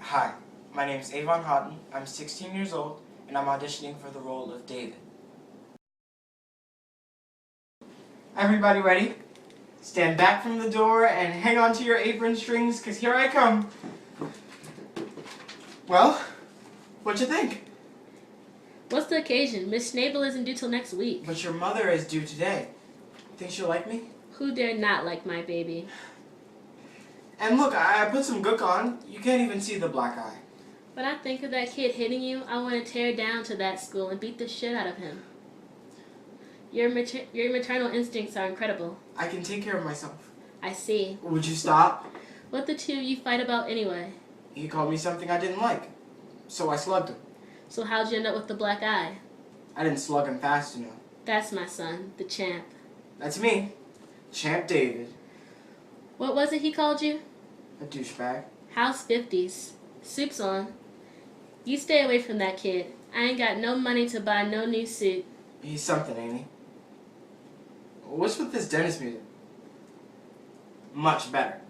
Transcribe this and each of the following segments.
Hi, my name is Avon. I'm 16 years old, and I'm auditioning for the role of David. Everybody ready? Stand back from the door and hang on to your apron strings, because here I come. Well, what'd you think? What's the occasion? Miss Schnabel isn't due till next week. But your mother is due today. Think she'll like me? Who dare not like my baby? And look, I put some gook on. You can't even see the black eye. When I think of that kid hitting you, I want to tear down to that school and beat the shit out of him. Your maternal instincts are incredible. I can take care of myself. I see. Would you stop? What the two of you fight about anyway? He called me something I didn't like, so I slugged him. So how'd you end up with the black eye? I didn't slug him fast enough. That's my son, the champ. That's me, Champ David. What was it he called you? A douchebag. House 50s. Soup's on. You stay away from that kid. I ain't got no money to buy no new suit. He's something, ain't he? What's with this dentist music? Much better.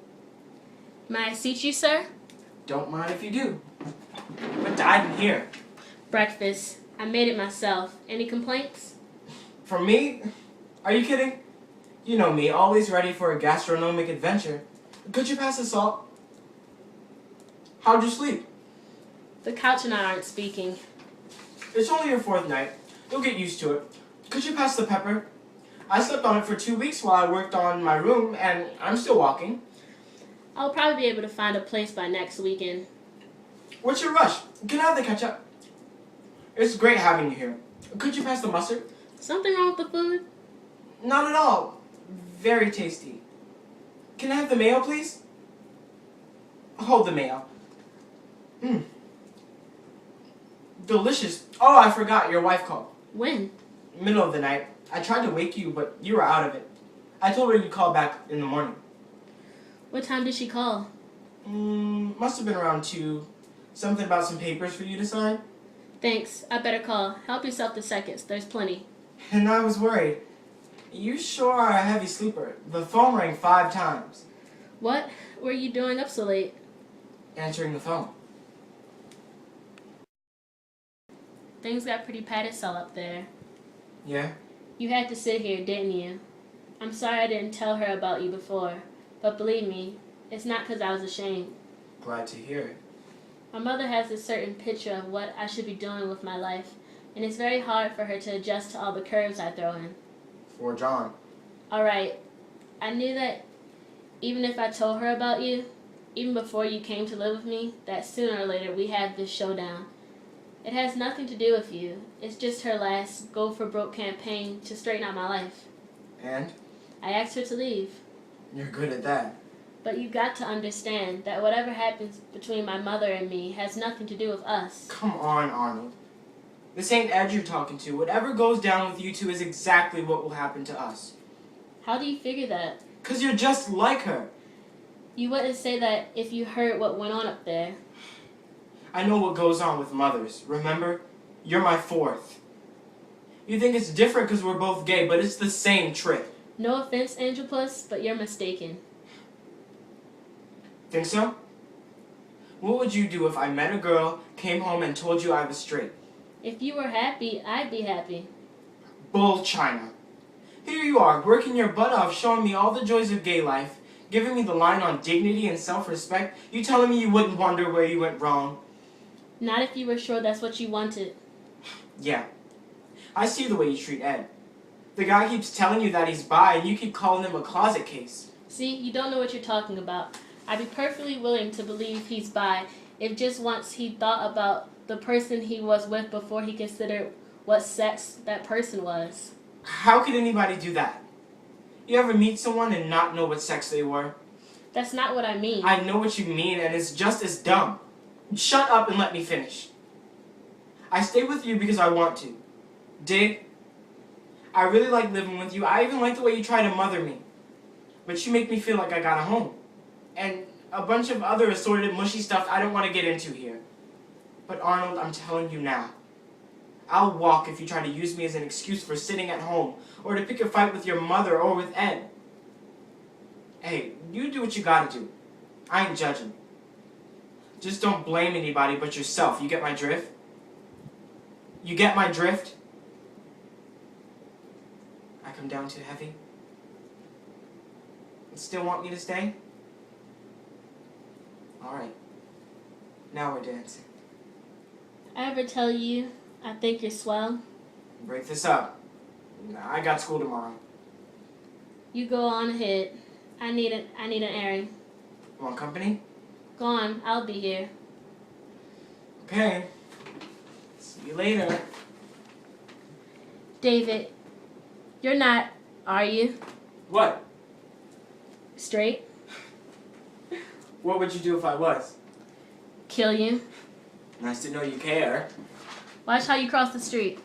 May I seat you, sir? Don't mind if you do. What died in here? Breakfast. I made it myself. Any complaints? From me? Are you kidding? You know me, always ready for a gastronomic adventure. Could you pass the salt? How'd you sleep? The couch and I aren't speaking. It's only your 4th night. You'll get used to it. Could you pass the pepper? I slept on it for 2 weeks while I worked on my room, and I'm still walking. I'll probably be able to find a place by next weekend. What's your rush? Can I have the ketchup? It's great having you here. Could you pass the mustard? Something wrong with the food? Not at all. Very tasty. Can I have the mayo, please? Hold the mayo. Delicious. Oh, I forgot. Your wife called. When? Middle of the night. I tried to wake you, but you were out of it. I told her you'd call back in the morning. What time did she call? Must have been around 2. Something about some papers for you to sign. Thanks. I better call. Help yourself to seconds. There's plenty. And I was worried. You sure are a heavy sleeper. The phone rang 5 times. What were you doing up so late? Answering the phone. Things got pretty padded up there. Yeah? You had to sit here, didn't you? I'm sorry I didn't tell her about you before. But believe me, it's not 'cause I was ashamed. Glad to hear it. My mother has a certain picture of what I should be doing with my life, and it's very hard for her to adjust to all the curves I throw in. For John. Alright, I knew that even if I told her about you, even before you came to live with me, that sooner or later we had this showdown. It has nothing to do with you. It's just her last go for broke campaign to straighten out my life. And? I asked her to leave. You're good at that. But you got to understand that whatever happens between my mother and me has nothing to do with us. Come on, Arnold. This ain't Ed you're talking to. Whatever goes down with you two is exactly what will happen to us. How do you figure that? 'Cause you're just like her. You wouldn't say that if you heard what went on up there. I know what goes on with mothers. Remember? You're my 4th. You think it's different 'cause we're both gay, but it's the same trick. No offense, Angelpuss, but you're mistaken. Think so? What would you do if I met a girl, came home, and told you I was straight? If you were happy, I'd be happy. Bull China. Here you are, working your butt off, showing me all the joys of gay life, giving me the line on dignity and self-respect. You telling me you wouldn't wonder where you went wrong? Not if you were sure that's what you wanted. Yeah. I see the way you treat Ed. The guy keeps telling you that he's bi, and you keep calling him a closet case. See, you don't know what you're talking about. I'd be perfectly willing to believe he's bi if just once he thought about the person he was with before he considered what sex that person was. How could anybody do that? You ever meet someone and not know what sex they were? That's not what I mean. I know what you mean, and it's just as dumb. Shut up and let me finish. I stay with you because I want to. Dig? I really like living with you. I even like the way you try to mother me. But you make me feel like I got a home. And a bunch of other assorted mushy stuff I don't want to get into here. But Arnold, I'm telling you now. I'll walk if you try to use me as an excuse for sitting at home, or to pick a fight with your mother or with Ed. Hey, you do what you gotta do. I ain't judging. Just don't blame anybody but yourself. You get my drift? You get my drift? I come down too heavy? You still want me to stay? Alright. Now we're dancing. I ever tell you I think you're swell? Break this up. Nah, I got school tomorrow. You go on ahead. I need an airing. Want company? Go on, I'll be here. Okay. See you later. David, you're not, are you? What? Straight? What would you do if I was? Kill you? Nice to know you care. Watch how you cross the street.